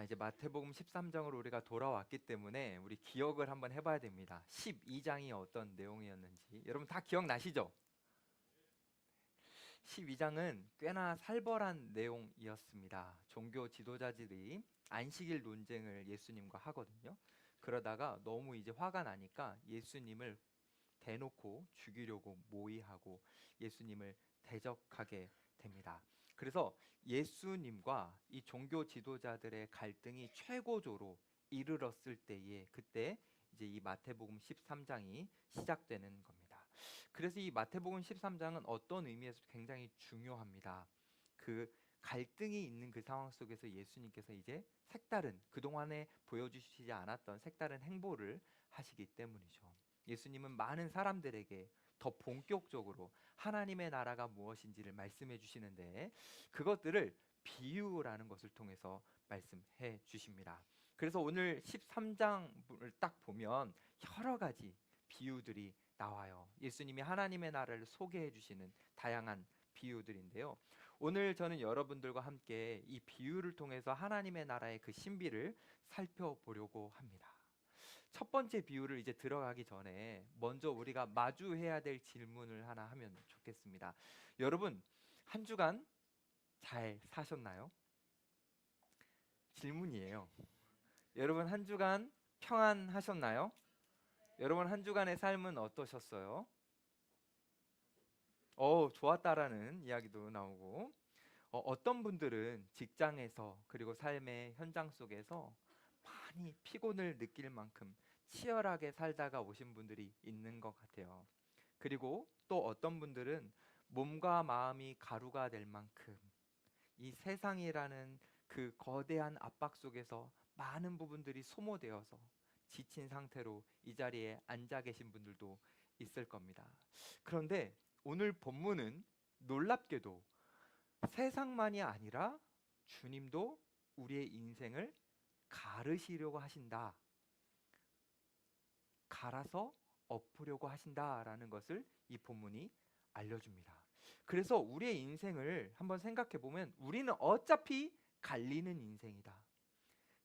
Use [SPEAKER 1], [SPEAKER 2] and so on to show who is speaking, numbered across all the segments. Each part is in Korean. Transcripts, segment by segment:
[SPEAKER 1] 이제 마태복음 13장으로 우리가 돌아왔기 때문에 우리 기억을 한번 해봐야 됩니다. 12장이 어떤 내용이었는지 여러분 다 기억나시죠? 12장은 꽤나 살벌한 내용이었습니다. 종교 지도자들이 안식일 논쟁을 예수님과 하거든요. 그러다가 너무 이제 화가 나니까 예수님을 대놓고 죽이려고 모의하고 예수님을 대적하게 됩니다. 그래서 예수님과 이 종교 지도자들의 갈등이 최고조로 이르렀을 때에 그때 이제 이 마태복음 13장이 시작되는 겁니다. 그래서 이 마태복음 13장은 어떤 의미에서 굉장히 중요합니다. 그 갈등이 있는 그 상황 속에서 예수님께서 이제 색다른 그동안에 보여주시지 않았던 색다른 행보를 하시기 때문이죠. 예수님은 많은 사람들에게 더 본격적으로 하나님의 나라가 무엇인지를 말씀해 주시는데 그것들을 비유라는 것을 통해서 말씀해 주십니다. 그래서 오늘 13장을 딱 보면 여러 가지 비유들이 나와요. 예수님이 하나님의 나라를 소개해 주시는 다양한 비유들인데요. 오늘 저는 여러분들과 함께 이 비유를 통해서 하나님의 나라의 그 신비를 살펴보려고 합니다. 첫 번째 비유를 이제 들어가기 전에 먼저 우리가 마주해야 될 질문을 하나 하면 좋겠습니다. 여러분, 한 주간 잘 사셨나요? 질문이에요. 여러분, 한 주간 평안하셨나요? 여러분, 한 주간의 삶은 어떠셨어요? 좋았다라는 이야기도 나오고 어떤 분들은 직장에서 그리고 삶의 현장 속에서 많이 피곤을 느낄 만큼 치열하게 살다가 오신 분들이 있는 것 같아요. 그리고 또 어떤 분들은 몸과 마음이 가루가 될 만큼 이 세상이라는 그 거대한 압박 속에서 많은 부분들이 소모되어서 지친 상태로 이 자리에 앉아 계신 분들도 있을 겁니다. 그런데 오늘 본문은 놀랍게도 세상만이 아니라 주님도 우리의 인생을 가르시려고 하신다. 갈아서 엎으려고 하신다라는 것을 이 본문이 알려줍니다. 그래서 우리의 인생을 한번 생각해 보면 우리는 어차피 갈리는 인생이다.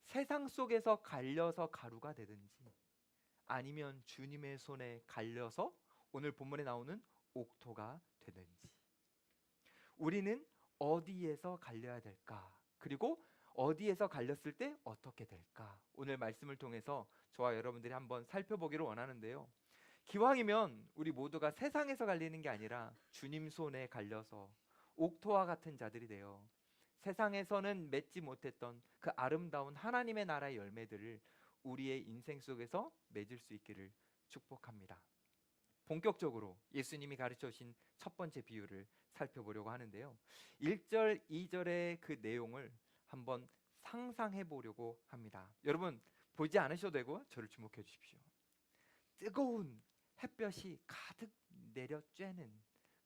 [SPEAKER 1] 세상 속에서 갈려서 가루가 되든지 아니면 주님의 손에 갈려서 오늘 본문에 나오는 옥토가 되든지 우리는 어디에서 갈려야 될까? 그리고 어디에서 갈렸을 때 어떻게 될까? 오늘 말씀을 통해서 저와 여러분들이 한번 살펴보기를 원하는데요. 기왕이면 우리 모두가 세상에서 갈리는 게 아니라 주님 손에 갈려서 옥토와 같은 자들이 되어 세상에서는 맺지 못했던 그 아름다운 하나님의 나라의 열매들을 우리의 인생 속에서 맺을 수 있기를 축복합니다. 본격적으로 예수님이 가르쳐 주신 첫 번째 비유를 살펴보려고 하는데요. 1절, 2절의 그 내용을 한번 상상해 보려고 합니다. 여러분 보지 않으셔도 되고 저를 주목해 주십시오. 뜨거운 햇볕이 가득 내려 쬐는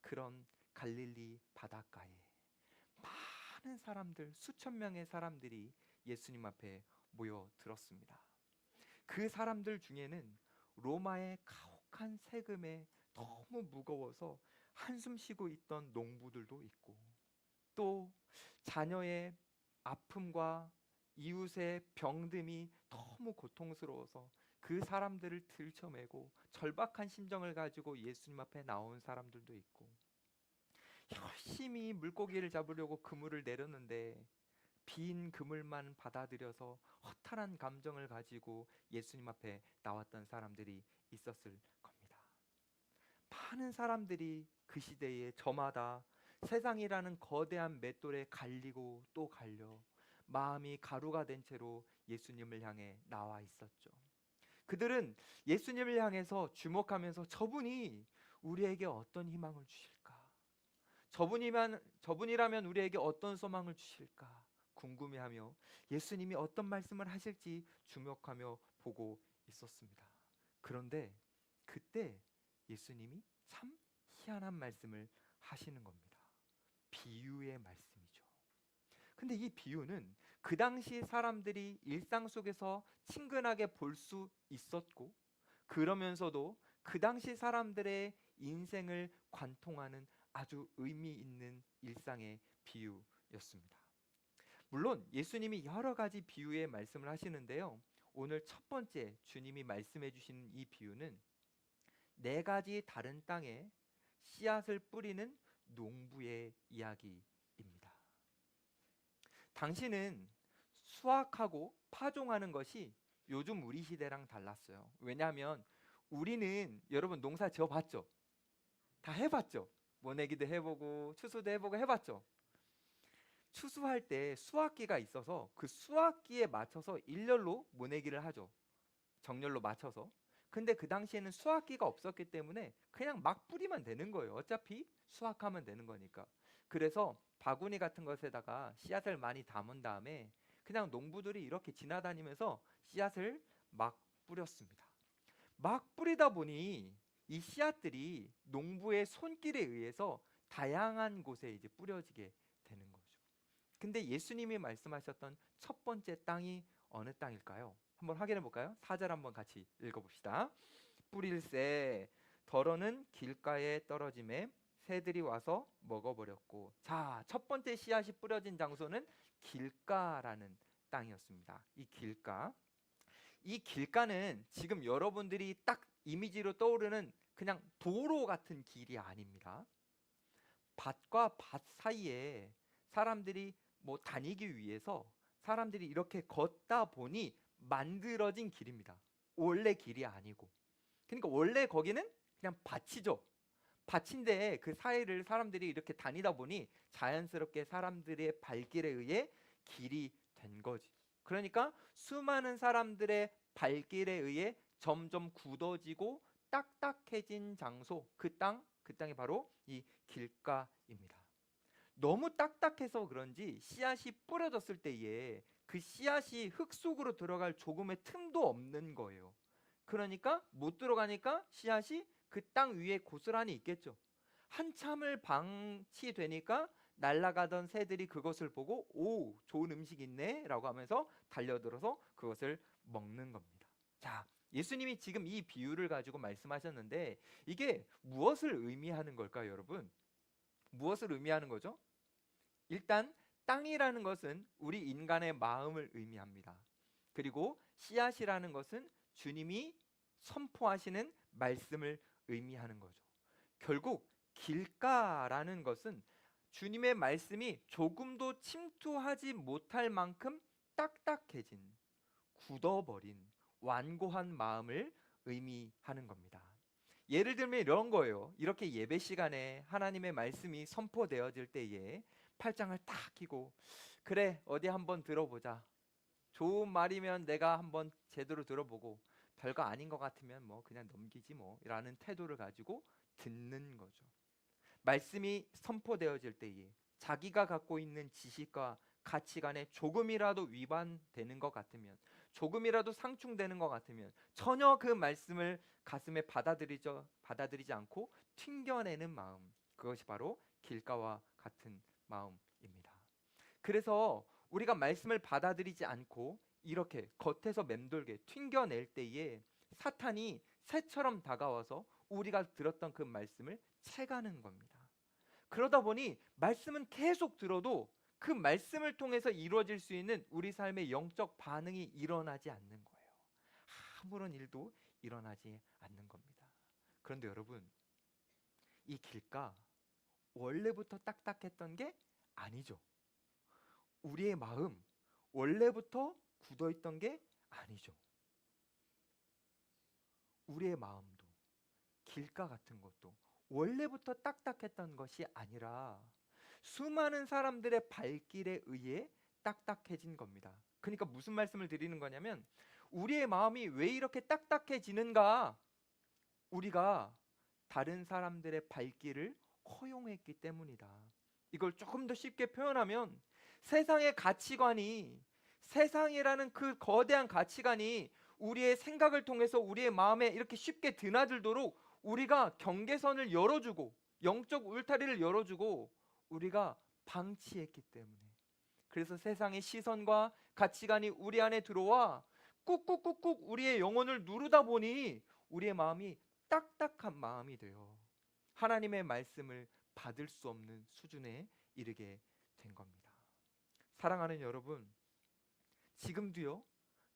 [SPEAKER 1] 그런 갈릴리 바닷가에 많은 사람들, 수천 명의 사람들이 예수님 앞에 모여들었습니다. 그 사람들 중에는 로마의 가혹한 세금에 너무 무거워서 한숨 쉬고 있던 농부들도 있고 또 자녀의 아픔과 이웃의 병듦이 너무 고통스러워서 그 사람들을 들쳐매고 절박한 심정을 가지고 예수님 앞에 나온 사람들도 있고 열심히 물고기를 잡으려고 그물을 내렸는데 빈 그물만 받아들여서 허탈한 감정을 가지고 예수님 앞에 나왔던 사람들이 있었을 겁니다. 많은 사람들이 그 시대에 저마다 세상이라는 거대한 맷돌에 갈리고 또 갈려 마음이 가루가 된 채로 예수님을 향해 나와 있었죠. 그들은 예수님을 향해서 주목하면서 저분이 우리에게 어떤 희망을 주실까? 저분이라면 우리에게 어떤 소망을 주실까? 궁금해하며 예수님이 어떤 말씀을 하실지 주목하며 보고 있었습니다. 그런데 그때 예수님이 참 희한한 말씀을 하시는 겁니다. 비유의 말씀이죠. 근데 이 비유는 그 당시 사람들이 일상 속에서 친근하게 볼 수 있었고 그러면서도 그 당시 사람들의 인생을 관통하는 아주 의미 있는 일상의 비유였습니다. 물론 예수님이 여러 가지 비유의 말씀을 하시는데요. 오늘 첫 번째 주님이 말씀해 주시는 이 비유는 4가지 다른 땅에 씨앗을 뿌리는 농부의 이야기입니다. 당신은 수확하고 파종하는 것이 요즘 우리 시대랑 달랐어요. 왜냐하면 우리는 여러분 농사 지어봤죠? 다 해봤죠? 모내기도 해보고 추수도 해보고 해봤죠? 추수할 때 수확기가 있어서 그 수확기에 맞춰서 일렬로 모내기를 하죠. 정렬로 맞춰서. 근데 그 당시에는 수확기가 없었기 때문에 그냥 막 뿌리면 되는 거예요. 어차피 수확하면 되는 거니까. 그래서 바구니 같은 것에다가 씨앗을 많이 담은 다음에 그냥 농부들이 이렇게 지나다니면서 씨앗을 막 뿌렸습니다. 막 뿌리다 보니 이 씨앗들이 농부의 손길에 의해서 다양한 곳에 이제 뿌려지게 되는 거죠. 근데 예수님이 말씀하셨던 첫 번째 땅이 어느 땅일까요? 한번 확인해 볼까요? 4절 한번 같이 읽어봅시다. 뿌릴새 덜어는 길가에 떨어짐에 새들이 와서 먹어버렸고. 자, 첫 번째 씨앗이 뿌려진 장소는 길가라는 땅이었습니다. 이 길가는 지금 여러분들이 딱 이미지로 떠오르는 그냥 도로 같은 길이 아닙니다. 밭과 밭 사이에 사람들이 뭐 다니기 위해서 사람들이 이렇게 걷다 보니 만들어진 길입니다. 원래 길이 아니고. 그러니까 원래 거기는 그냥 밭이죠. 밭인데 그 사이를 사람들이 이렇게 다니다 보니 자연스럽게 사람들의 발길에 의해 길이 된 거지. 그러니까 수많은 사람들의 발길에 의해 점점 굳어지고 딱딱해진 장소, 그 땅이 바로 이 길가입니다. 너무 딱딱해서 그런지 씨앗이 뿌려졌을 때에 그 씨앗이 흙 속으로 들어갈 조금의 틈도 없는 거예요. 그러니까 못 들어가니까 씨앗이 그 땅 위에 고스란히 있겠죠. 한참을 방치되니까 날아가던 새들이 그것을 보고 오, 좋은 음식 있네 라고 하면서 달려들어서 그것을 먹는 겁니다. 자, 예수님이 지금 이 비유를 가지고 말씀하셨는데 이게 무엇을 의미하는 걸까요, 여러분? 무엇을 의미하는 거죠? 일단 땅이라는 것은 우리 인간의 마음을 의미합니다. 그리고 씨앗이라는 것은 주님이 선포하시는 말씀을 의미하는 거죠. 결국 길가라는 것은 주님의 말씀이 조금도 침투하지 못할 만큼 딱딱해진, 굳어버린 완고한 마음을 의미하는 겁니다. 예를 들면 이런 거예요. 이렇게 예배 시간에 하나님의 말씀이 선포되어질 때에 팔짱을 딱 끼고 그래 어디 한번 들어보자. 좋은 말이면 내가 한번 제대로 들어보고 별거 아닌 것 같으면 뭐 그냥 넘기지 뭐 라는 태도를 가지고 듣는 거죠. 말씀이 선포되어질 때에 자기가 갖고 있는 지식과 가치관에 조금이라도 위반되는 것 같으면 조금이라도 상충되는 것 같으면 전혀 그 말씀을 가슴에 받아들이지 않고 튕겨내는 마음, 그것이 바로 길가와 같은 마음입니다. 그래서 우리가 말씀을 받아들이지 않고 이렇게 겉에서 맴돌게 튕겨낼 때에 사탄이 새처럼 다가와서 우리가 들었던 그 말씀을 채가는 겁니다. 그러다 보니 말씀은 계속 들어도 그 말씀을 통해서 이루어질 수 있는 우리 삶의 영적 반응이 일어나지 않는 거예요. 아무런 일도 일어나지 않는 겁니다. 그런데 여러분, 이 길가 원래부터 딱딱했던 게 아니죠. 우리의 마음 원래부터 굳어있던 게 아니죠. 우리의 마음도 길가 같은 것도 원래부터 딱딱했던 것이 아니라 수많은 사람들의 발길에 의해 딱딱해진 겁니다. 그러니까 무슨 말씀을 드리는 거냐면 우리의 마음이 왜 이렇게 딱딱해지는가? 우리가 다른 사람들의 발길을 허용했기 때문이다. 이걸 조금 더 쉽게 표현하면 세상의 가치관이 세상이라는 그 거대한 가치관이 우리의 생각을 통해서 우리의 마음에 이렇게 쉽게 드나들도록 우리가 경계선을 열어주고 영적 울타리를 열어주고 우리가 방치했기 때문에 그래서 세상의 시선과 가치관이 우리 안에 들어와 꾹꾹꾹꾹 우리의 영혼을 누르다 보니 우리의 마음이 딱딱한 마음이 되어 하나님의 말씀을 받을 수 없는 수준에 이르게 된 겁니다. 사랑하는 여러분, 지금도요,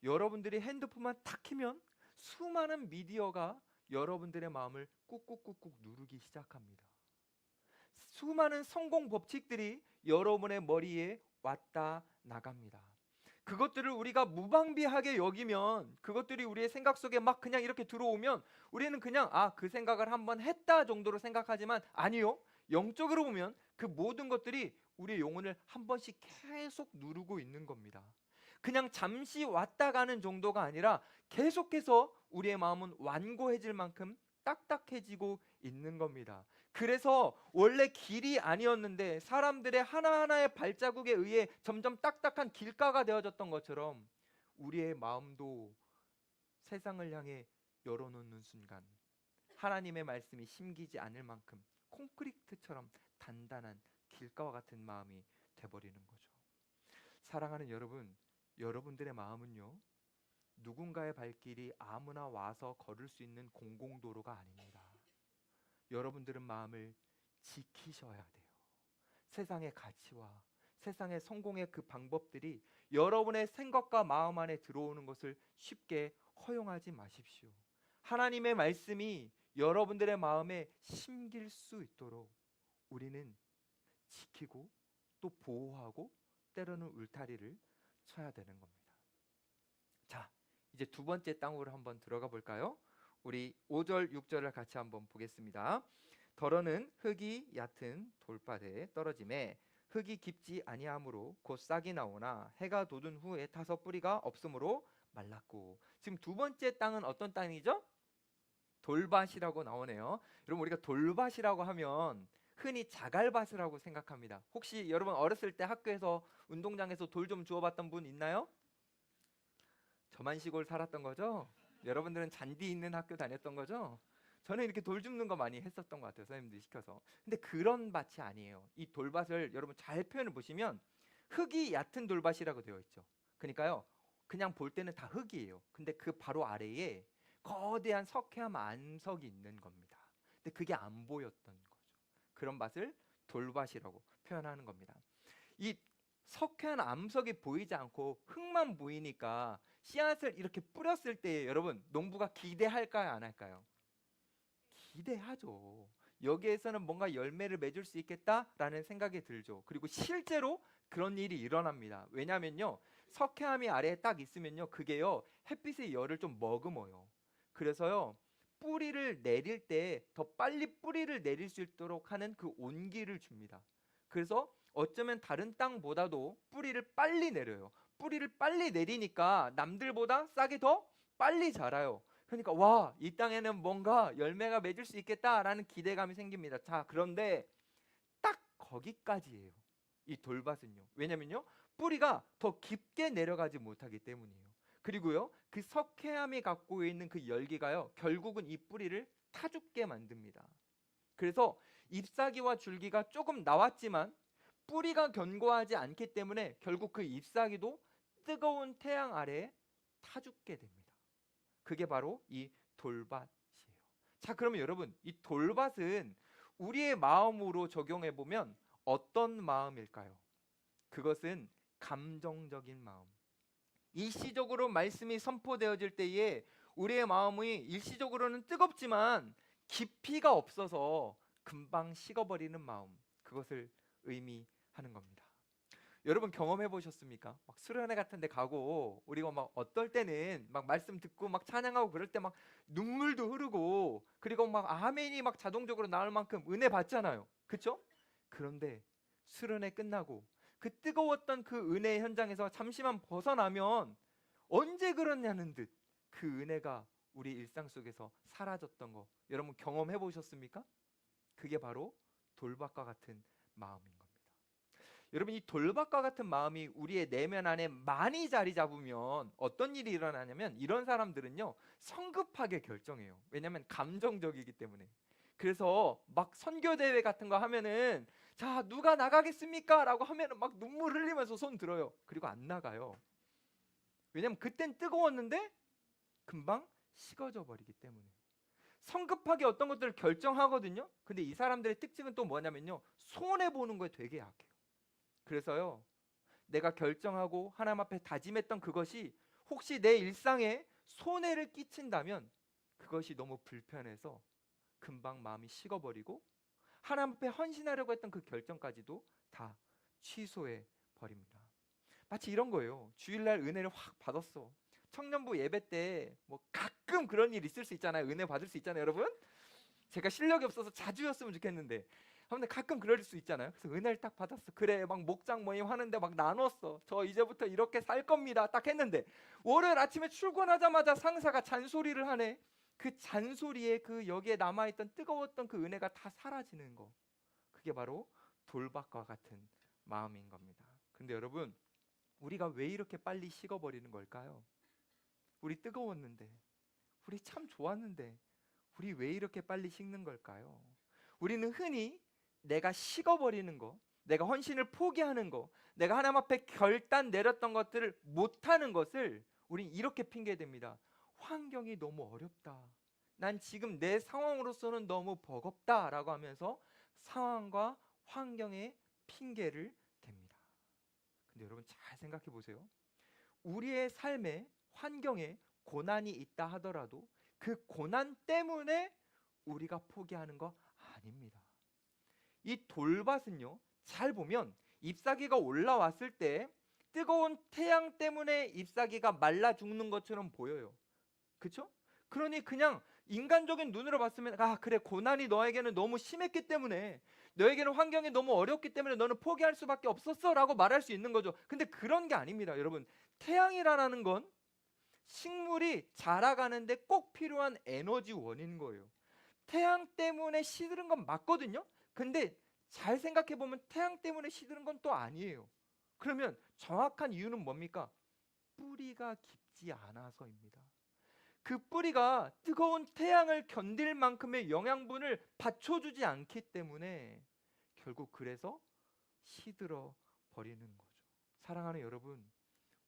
[SPEAKER 1] 여러분들이 핸드폰만 탁 키면 수많은 미디어가 여러분들의 마음을 꾹꾹꾹꾹 누르기 시작합니다. 수많은 성공 법칙들이 여러분의 머리에 왔다 나갑니다. 그것들을 우리가 무방비하게 여기면, 그것들이 우리의 생각 속에 막 그냥 이렇게 들어오면 우리는 그냥 그 생각을 한번 했다 정도로 생각하지만, 아니요, 영적으로 보면 그 모든 것들이 우리의 영혼을 한 번씩 계속 누르고 있는 겁니다. 그냥 잠시 왔다 가는 정도가 아니라 계속해서 우리의 마음은 완고해질 만큼 딱딱해지고 있는 겁니다. 그래서 원래 길이 아니었는데 사람들의 하나하나의 발자국에 의해 점점 딱딱한 길가가 되어졌던 것처럼, 우리의 마음도 세상을 향해 열어놓는 순간 하나님의 말씀이 심기지 않을 만큼 콘크리트처럼 단단한 길가와 같은 마음이 돼버리는 거죠. 사랑하는 여러분, 여러분들의 마음은요, 누군가의 발길이 아무나 와서 걸을 수 있는 공공도로가 아닙니다. 여러분들은 마음을 지키셔야 돼요. 세상의 가치와 세상의 성공의 그 방법들이 여러분의 생각과 마음 안에 들어오는 것을 쉽게 허용하지 마십시오. 하나님의 말씀이 여러분들의 마음에 심길 수 있도록 우리는 지키고 또 보호하고 때로는 울타리를 쳐야 되는 겁니다. 자, 이제 두 번째 땅으로 한번 들어가 볼까요? 우리 5절 6절을 같이 한번 보겠습니다. 더러는 흙이 얕은 돌밭에 떨어짐에 흙이 깊지 아니하므로 곧 싹이 나오나 해가 돋은 후에 타서 뿌리가 없으므로 말랐고. 지금 두 번째 땅은 어떤 땅이죠? 돌밭이라고 나오네요. 여러분, 우리가 돌밭이라고 하면 흔히 자갈밭을 하고 생각합니다. 혹시 여러분 어렸을 때 학교에서 운동장에서 돌 좀 주워봤던 분 있나요? 저만 시골 살았던 거죠? 여러분들은 잔디 있는 학교 다녔던 거죠? 저는 이렇게 돌 줍는 거 많이 했었던 것 같아요, 선생님들이 시켜서. 근데 그런 밭이 아니에요. 이 돌밭을 여러분 잘 표현을 보시면 흙이 얕은 돌밭이라고 되어 있죠. 그러니까요, 그냥 볼 때는 다 흙이에요. 근데 그 바로 아래에 거대한 석회암 안석이 있는 겁니다. 근데 그게 안 보였던 거죠. 그런 밭을 돌밭이라고 표현하는 겁니다. 이 석회암 암석이 보이지 않고 흙만 보이니까 씨앗을 이렇게 뿌렸을 때 여러분, 농부가 기대할까요, 안 할까요? 기대하죠. 여기에서는 뭔가 열매를 맺을 수 있겠다라는 생각이 들죠. 그리고 실제로 그런 일이 일어납니다. 왜냐면요, 석회암이 아래에 딱 있으면요, 그게요, 햇빛의 열을 좀 머금어요. 그래서요, 뿌리를 내릴 때 더 빨리 뿌리를 내릴 수 있도록 하는 그 온기를 줍니다. 그래서 어쩌면 다른 땅보다도 뿌리를 빨리 내려요. 뿌리를 빨리 내리니까 남들보다 싹이 더 빨리 자라요. 그러니까 와, 이 땅에는 뭔가 열매가 맺을 수 있겠다라는 기대감이 생깁니다. 자, 그런데 딱 거기까지예요. 이 돌밭은요. 왜냐면요, 뿌리가 더 깊게 내려가지 못하기 때문이에요. 그리고요, 그 석회암이 갖고 있는 그 열기가요, 결국은 이 뿌리를 타 죽게 만듭니다. 그래서 잎사귀와 줄기가 조금 나왔지만 뿌리가 견고하지 않기 때문에 결국 그 잎사귀도 뜨거운 태양 아래에 타 죽게 됩니다. 그게 바로 이 돌밭이에요. 자, 그러면 여러분, 이 돌밭은 우리의 마음으로 적용해 보면 어떤 마음일까요? 그것은 감정적인 마음. 일시적으로 말씀이 선포되어질 때에 우리의 마음이 일시적으로는 뜨겁지만 깊이가 없어서 금방 식어버리는 마음, 그것을 의미하는 겁니다. 여러분 경험해 보셨습니까? 막 수련회 같은 데 가고 우리가 막 어떨 때는 막 말씀 듣고 막 찬양하고 그럴 때 막 눈물도 흐르고, 그리고 막 아멘이 막 자동적으로 나올 만큼 은혜 받잖아요. 그렇죠? 그런데 수련회 끝나고 그 뜨거웠던 그 은혜의 현장에서 잠시만 벗어나면 언제 그랬냐는 듯 그 은혜가 우리 일상 속에서 사라졌던 거 여러분 경험해 보셨습니까? 그게 바로 돌밭과 같은 마음인 겁니다. 여러분, 이 돌밭과 같은 마음이 우리의 내면 안에 많이 자리 잡으면 어떤 일이 일어나냐면, 이런 사람들은요, 성급하게 결정해요. 왜냐하면 감정적이기 때문에. 그래서 막 선교대회 같은 거 하면은 자, 누가 나가겠습니까? 라고 하면은 막 눈물 흘리면서 손 들어요. 그리고 안 나가요. 왜냐면 그땐 뜨거웠는데 금방 식어져 버리기 때문에. 성급하게 어떤 것들을 결정하거든요. 근데 이 사람들의 특징은 또 뭐냐면요, 손해 보는 거에 되게 약해요. 그래서요, 내가 결정하고 하나님 앞에 다짐했던 그것이 혹시 내 일상에 손해를 끼친다면 그것이 너무 불편해서 금방 마음이 식어버리고 하나님 앞에 헌신하려고 했던 그 결정까지도 다 취소해 버립니다. 마치 이런 거예요. 주일날 은혜를 확 받았어. 청년부 예배 때 뭐 가끔 그런 일 있을 수 있잖아요. 은혜 받을 수 있잖아요, 여러분. 제가 실력이 없어서 자주였으면 좋겠는데 근데 가끔 그럴 수 있잖아요. 그래서 은혜를 딱 받았어. 그래, 막 목장 모임 하는데 막 나눴어. 저 이제부터 이렇게 살 겁니다. 딱 했는데 월요일 아침에 출근하자마자 상사가 잔소리를 하네. 그 잔소리에 그 여기에 남아있던 뜨거웠던 그 은혜가 다 사라지는 거. 그게 바로 돌박과 같은 마음인 겁니다. 근데 여러분, 우리가 왜 이렇게 빨리 식어버리는 걸까요? 우리 뜨거웠는데, 우리 참 좋았는데 우리 왜 이렇게 빨리 식는 걸까요? 우리는 흔히 내가 식어버리는 거, 내가 헌신을 포기하는 거, 내가 하나님 앞에 결단 내렸던 것들을 못하는 것을 우린 이렇게 핑계댑니다. 환경이 너무 어렵다. 난 지금 내 상황으로서는 너무 버겁다 라고 하면서 상황과 환경에 핑계를 댑니다. 근데 여러분 잘 생각해 보세요. 우리의 삶에 환경에 고난이 있다 하더라도 그 고난 때문에 우리가 포기하는 거 아닙니다. 이 돌밭은요, 잘 보면 잎사귀가 올라왔을 때 뜨거운 태양 때문에 잎사귀가 말라 죽는 것처럼 보여요. 그렇죠? 그러니 그냥 인간적인 눈으로 봤으면 아 그래, 고난이 너에게는 너무 심했기 때문에, 너에게는 환경이 너무 어렵기 때문에 너는 포기할 수밖에 없었어 라고 말할 수 있는 거죠. 근데 그런 게 아닙니다. 여러분, 태양이라는 건 식물이 자라가는데 꼭 필요한 에너지원인 거예요. 태양 때문에 시드는 건 맞거든요. 근데 잘 생각해 보면 태양 때문에 시드는 건 또 아니에요. 그러면 정확한 이유는 뭡니까? 뿌리가 깊지 않아서입니다. 그 뿌리가 뜨거운 태양을 견딜 만큼의 영양분을 받쳐주지 않기 때문에 결국 그래서 시들어 버리는 거죠. 사랑하는 여러분,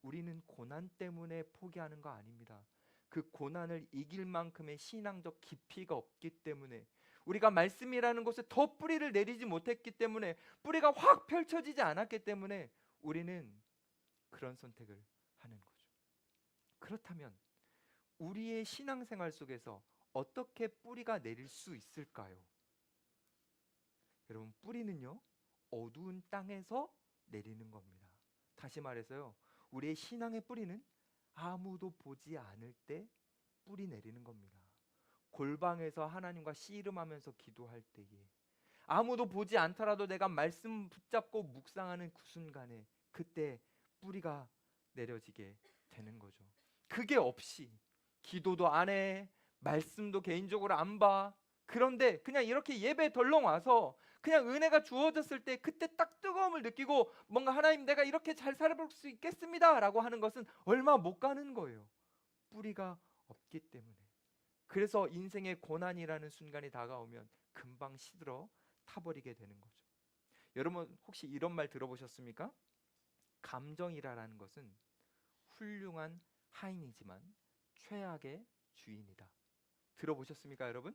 [SPEAKER 1] 우리는 고난 때문에 포기하는 거 아닙니다. 그 고난을 이길 만큼의 신앙적 깊이가 없기 때문에, 우리가 말씀이라는 곳에 더 뿌리를 내리지 못했기 때문에, 뿌리가 확 펼쳐지지 않았기 때문에 우리는 그런 선택을 하는 거죠. 그렇다면 우리의 신앙생활 속에서 어떻게 뿌리가 내릴 수 있을까요? 여러분, 뿌리는요, 어두운 땅에서 내리는 겁니다. 다시 말해서요, 우리의 신앙의 뿌리는 아무도 보지 않을 때 뿌리 내리는 겁니다. 골방에서 하나님과 씨름하면서 기도할 때에, 아무도 보지 않더라도 내가 말씀 붙잡고 묵상하는 그 순간에, 그때 뿌리가 내려지게 되는 거죠. 그게 없이 기도도 안 해, 말씀도 개인적으로 안 봐, 그런데 그냥 이렇게 예배 덜렁 와서 그냥 은혜가 주어졌을 때 그때 딱 뜨거움을 느끼고 뭔가 하나님 내가 이렇게 잘 살아볼 수 있겠습니다 라고 하는 것은 얼마 못 가는 거예요. 뿌리가 없기 때문에. 그래서 인생의 고난이라는 순간이 다가오면 금방 시들어 타버리게 되는 거죠. 여러분 혹시 이런 말 들어보셨습니까? 감정이라는 것은 훌륭한 하인이지만 최악의 주인이다. 들어보셨습니까, 여러분?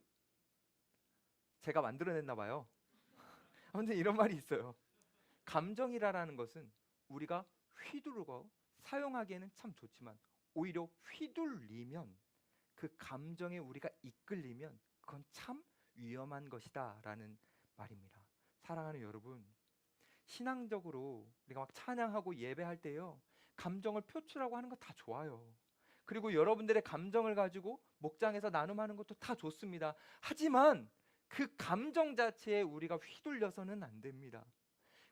[SPEAKER 1] 제가 만들어냈나 봐요. 아무튼 이런 말이 있어요. 감정이라는 것은 우리가 휘두르고 사용하기에는 참 좋지만 오히려 휘둘리면, 그 감정에 우리가 이끌리면 그건 참 위험한 것이다 라는 말입니다. 사랑하는 여러분, 신앙적으로 우리가 막 찬양하고 예배할 때요, 감정을 표출하고 하는 거 다 좋아요. 그리고 여러분들의 감정을 가지고 목장에서 나눔하는 것도 다 좋습니다. 하지만 그 감정 자체에 우리가 휘둘려서는 안 됩니다.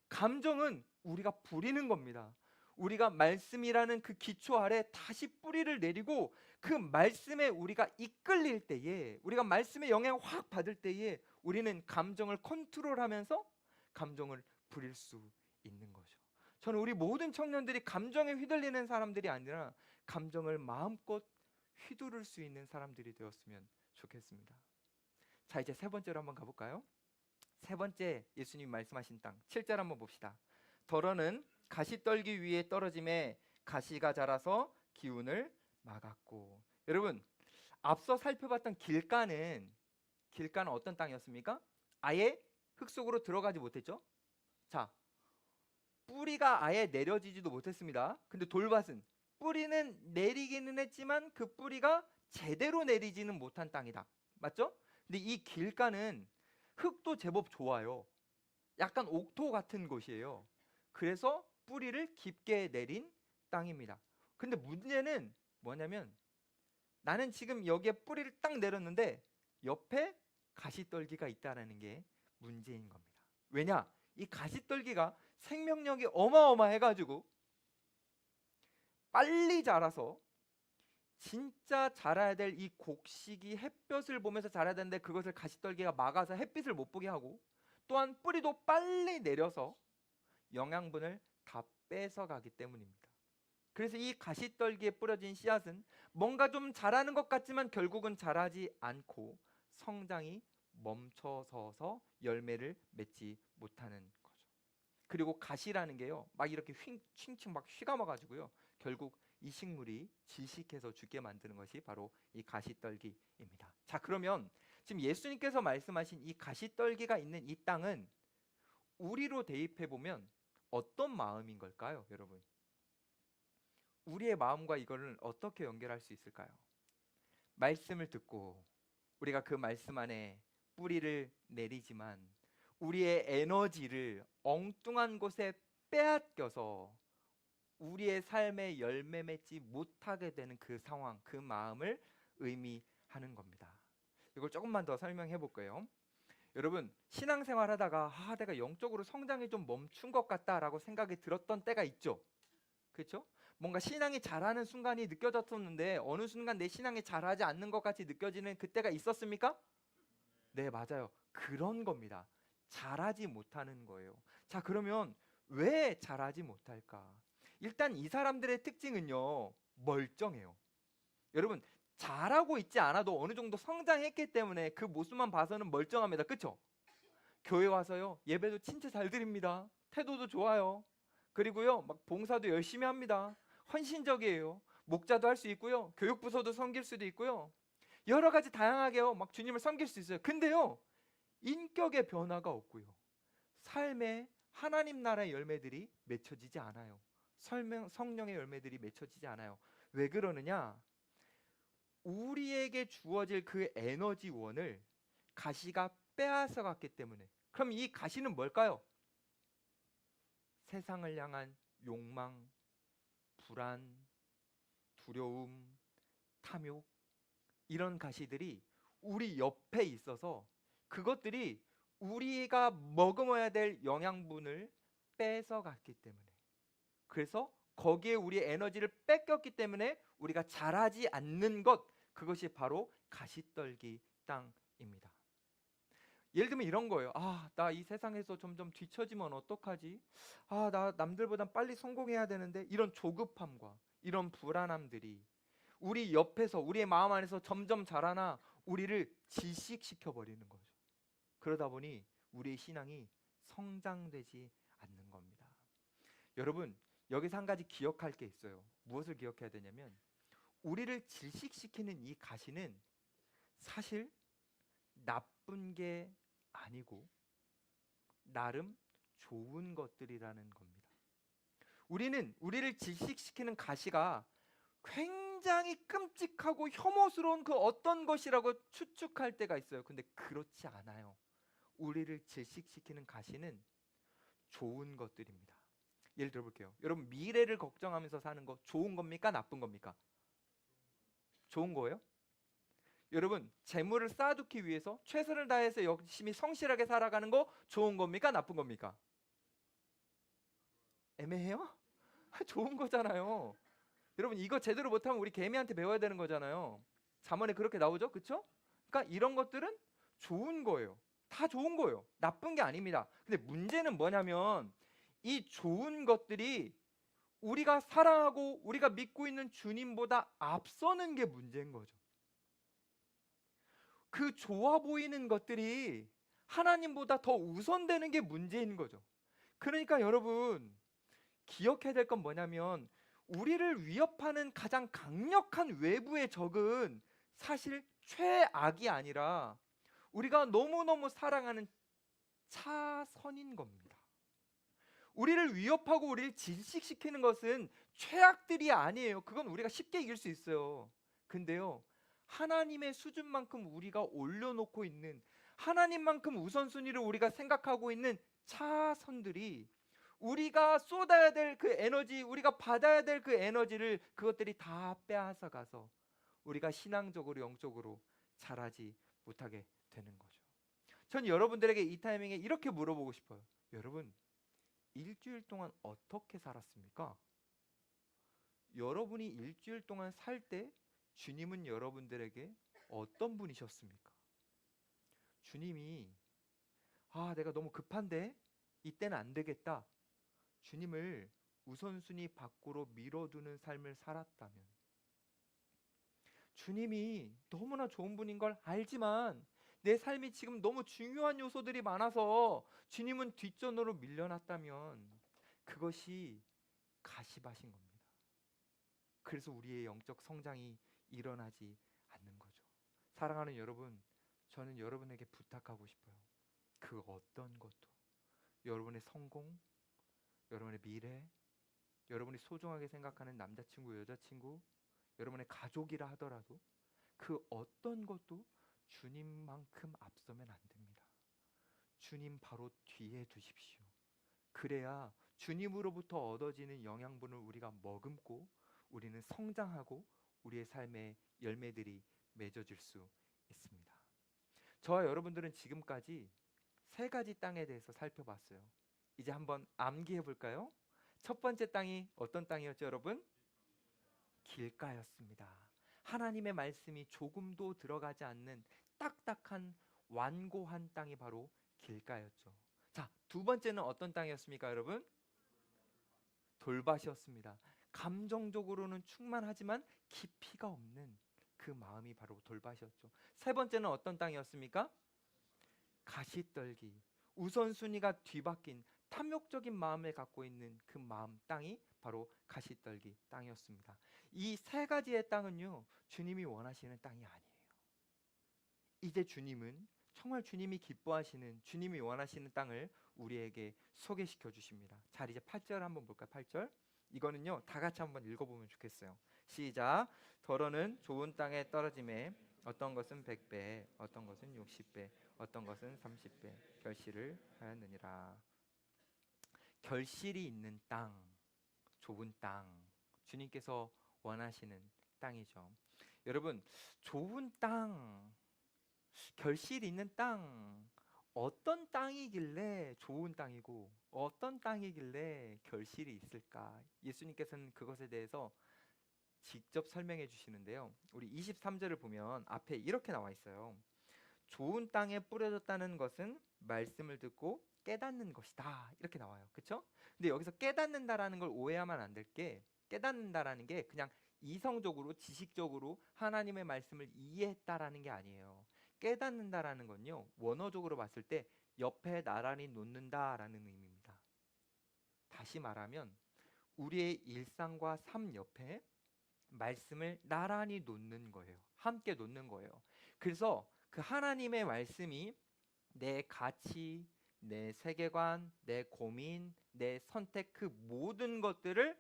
[SPEAKER 1] 감정은 우리가 부리는 겁니다. 우리가 말씀이라는 그 기초 아래 다시 뿌리를 내리고 그 말씀에 우리가 이끌릴 때에, 우리가 말씀의 영향을 확 받을 때에 우리는 감정을 컨트롤하면서 감정을 부릴 수 있는 거죠. 저는 우리 모든 청년들이 감정에 휘둘리는 사람들이 아니라 감정을 마음껏 휘두를 수 있는 사람들이 되었으면 좋겠습니다. 자, 이제 세 번째로 한번 가볼까요? 세 번째 예수님 말씀하신 땅 7절 한번 봅시다. 덜어는 가시떨기 위에 떨어짐에 가시가 자라서 기운을 막았고. 여러분, 앞서 살펴봤던 길가는 어떤 땅이었습니까? 아예 흙 속으로 들어가지 못했죠. 자, 뿌리가 아예 내려지지도 못했습니다. 근데 돌밭은 뿌리는 내리기는 했지만 그 뿌리가 제대로 내리지는 못한 땅이다. 맞죠? 근데 이 길가는 흙도 제법 좋아요. 약간 옥토 같은 곳이에요. 그래서 뿌리를 깊게 내린 땅입니다. 근데 문제는 뭐냐면 나는 지금 여기에 뿌리를 딱 내렸는데 옆에 가시떨기가 있다라는 게 문제인 겁니다. 왜냐? 이 가시떨기가 생명력이 어마어마해가지고 빨리 자라서 진짜 자라야 될 이 곡식이 햇볕을 보면서 자라야 되는데 그것을 가시떨기가 막아서 햇빛을 못 보게 하고, 또한 뿌리도 빨리 내려서 영양분을 다 뺏어가기 때문입니다. 그래서 이 가시떨기에 뿌려진 씨앗은 뭔가 좀 자라는 것 같지만 결국은 자라지 않고 성장이 멈춰서서 열매를 맺지 못하는 거죠. 그리고 가시라는 게요, 막 이렇게 칭칭 막 휘감아가지고요, 결국 이 식물이 질식해서 죽게 만드는 것이 바로 이 가시떨기입니다. 자, 그러면 지금 예수님께서 말씀하신 이 가시떨기가 있는 이 땅은 우리로 대입해 보면 어떤 마음인 걸까요, 여러분? 우리의 마음과 이거를 어떻게 연결할 수 있을까요? 말씀을 듣고 우리가 그 말씀 안에 뿌리를 내리지만 우리의 에너지를 엉뚱한 곳에 빼앗겨서 우리의 삶에 열매 맺지 못하게 되는 그 상황, 그 마음을 의미하는 겁니다. 이걸 조금만 더 설명해 볼까요? 여러분, 신앙생활 하다가 내가 영적으로 성장이 좀 멈춘 것 같다라고 생각이 들었던 때가 있죠. 그렇죠? 뭔가 신앙이 자라는 순간이 느껴졌었는데 어느 순간 내 신앙이 자라지 않는 것 같이 느껴지는 그때가 있었습니까? 네, 맞아요. 그런 겁니다. 자라지 못하는 거예요. 자, 그러면 왜 자라지 못할까? 일단 이 사람들의 특징은요, 멀쩡해요. 여러분, 잘하고 있지 않아도 어느 정도 성장했기 때문에 그 모습만 봐서는 멀쩡합니다. 그렇죠? 교회 와서요, 예배도 진짜 잘 드립니다. 태도도 좋아요. 그리고요, 막 봉사도 열심히 합니다. 헌신적이에요. 목자도 할 수 있고요, 교육부서도 섬길 수도 있고요, 여러 가지 다양하게요, 막 주님을 섬길 수 있어요. 근데요, 인격의 변화가 없고요, 삶에 하나님 나라의 열매들이 맺혀지지 않아요. 성령의 열매들이 맺혀지지 않아요. 왜 그러느냐? 우리에게 주어질 그 에너지원을 가시가 빼앗아 갔기 때문에. 그럼 이 가시는 뭘까요? 세상을 향한 욕망, 불안, 두려움, 탐욕, 이런 가시들이 우리 옆에 있어서 그것들이 우리가 먹어야 될 영양분을 뺏어갔기 때문에, 그래서 거기에 우리의 에너지를 뺏겼기 때문에 우리가 자라지 않는 것, 그것이 바로 가시떨기 땅입니다. 예를 들면 이런 거예요. 나 이 세상에서 점점 뒤처지면 어떡하지? 나 남들보단 빨리 성공해야 되는데, 이런 조급함과 이런 불안함들이 우리 옆에서 우리의 마음 안에서 점점 자라나 우리를 질식시켜 버리는 거죠. 그러다 보니 우리의 신앙이 성장되지 않는 겁니다. 여러분, 여기서 한 가지 기억할 게 있어요. 무엇을 기억해야 되냐면, 우리를 질식시키는 이 가시는 사실 나쁜 게 아니고 나름 좋은 것들이라는 겁니다. 우리를 질식시키는 가시가 굉장히 끔찍하고 혐오스러운 그 어떤 것이라고 추측할 때가 있어요. 근데 그렇지 않아요. 우리를 질식시키는 가시는 좋은 것들입니다. 예를 들어볼게요. 여러분, 미래를 걱정하면서 사는 거 좋은 겁니까? 나쁜 겁니까? 좋은 거예요? 여러분, 재물을 쌓아두기 위해서 최선을 다해서 열심히 성실하게 살아가는 거 좋은 겁니까? 나쁜 겁니까? 애매해요? 좋은 거잖아요. 여러분, 이거 제대로 못하면 우리 개미한테 배워야 되는 거잖아요. 잠언에 그렇게 나오죠? 그렇죠? 그러니까 이런 것들은 좋은 거예요. 다 좋은 거예요. 나쁜 게 아닙니다. 근데 문제는 뭐냐면 이 좋은 것들이 우리가 사랑하고 우리가 믿고 있는 주님보다 앞서는 게 문제인 거죠. 그 좋아 보이는 것들이 하나님보다 더 우선되는 게 문제인 거죠. 그러니까 여러분, 기억해야 될 건 뭐냐면 우리를 위협하는 가장 강력한 외부의 적은 사실 최악이 아니라 우리가 너무너무 사랑하는 차선인 겁니다. 우리를 위협하고 우리를 질식시키는 것은 최악들이 아니에요. 그건 우리가 쉽게 이길 수 있어요. 근데요, 하나님의 수준만큼 우리가 올려놓고 있는, 하나님만큼 우선순위를 우리가 생각하고 있는 차선들이, 우리가 쏟아야 될 그 에너지, 우리가 받아야 될 그 에너지를 그것들이 다 빼앗아 가서 우리가 신앙적으로 영적으로 자라지 못하게 되는 거죠. 전 여러분들에게 이 타이밍에 이렇게 물어보고 싶어요. 여러분, 일주일 동안 어떻게 살았습니까? 여러분이 일주일 동안 살 때 주님은 여러분들에게 어떤 분이셨습니까? 주님이 내가 너무 급한데 이때는 안 되겠다, 주님을 우선순위 밖으로 밀어두는 삶을 살았다면, 주님이 너무나 좋은 분인 걸 알지만 내 삶이 지금 너무 중요한 요소들이 많아서 주님은 뒷전으로 밀려났다면, 그것이 가시밭인 겁니다. 그래서 우리의 영적 성장이 일어나지 않는 거죠. 사랑하는 여러분, 저는 여러분에게 부탁하고 싶어요. 그 어떤 것도, 여러분의 성공, 여러분의 미래, 여러분이 소중하게 생각하는 남자친구, 여자친구, 여러분의 가족이라 하더라도 그 어떤 것도 주님만큼 앞서면 안 됩니다. 주님 바로 뒤에 두십시오. 그래야 주님으로부터 얻어지는 영양분을 우리가 머금고 우리는 성장하고 우리의 삶의 열매들이 맺어질 수 있습니다. 저와 여러분들은 지금까지 세 가지 땅에 대해서 살펴봤어요. 이제 한번 암기해 볼까요? 첫 번째 땅이 어떤 땅이었죠, 여러분? 길가였습니다. 하나님의 말씀이 조금도 들어가지 않는 딱딱한 완고한 땅이 바로 길가였죠. 자, 두 번째는 어떤 땅이었습니까, 여러분? 돌밭이었습니다. 감정적으로는 충만하지만 깊이가 없는 그 마음이 바로 돌밭이었죠. 세 번째는 어떤 땅이었습니까? 가시떨기, 우선순위가 뒤바뀐 탐욕적인 마음을 갖고 있는 그 마음, 땅이 바로 가시떨기 땅이었습니다. 이 세 가지의 땅은요, 주님이 원하시는 땅이 아니에요. 이제 주님은 정말 주님이 기뻐하시는, 주님이 원하시는 땅을 우리에게 소개시켜 주십니다. 자, 이제 8절 한번 볼까요? 8절. 이거는요, 다 같이 한번 읽어보면 좋겠어요. 시작. 더러는 좋은 땅에 떨어짐에 어떤 것은 100배, 어떤 것은 60배, 어떤 것은 30배 결실을 하였느니라. 결실이 있는 땅, 좋은 땅, 주님께서 원하시는 땅이죠. 여러분, 좋은 땅, 결실이 있는 땅, 어떤 땅이길래 좋은 땅이고 어떤 땅이길래 결실이 있을까? 예수님께서는 그것에 대해서 직접 설명해 주시는데요. 우리 23절을 보면 앞에 이렇게 나와 있어요. 좋은 땅에 뿌려졌다는 것은 말씀을 듣고 깨닫는 것이다, 이렇게 나와요. 그렇죠? 근데 여기서 깨닫는다라는 걸 오해하면 안 될 게, 깨닫는다라는 게 그냥 이성적으로 지식적으로 하나님의 말씀을 이해했다라는 게 아니에요. 깨닫는다라는 건요, 원어적으로 봤을 때 옆에 나란히 놓는다라는 의미입니다. 다시 말하면 우리의 일상과 삶 옆에 말씀을 나란히 놓는 거예요. 함께 놓는 거예요. 그래서 그 하나님의 말씀이 내 가치, 내 세계관, 내 고민, 내 선택, 그 모든 것들을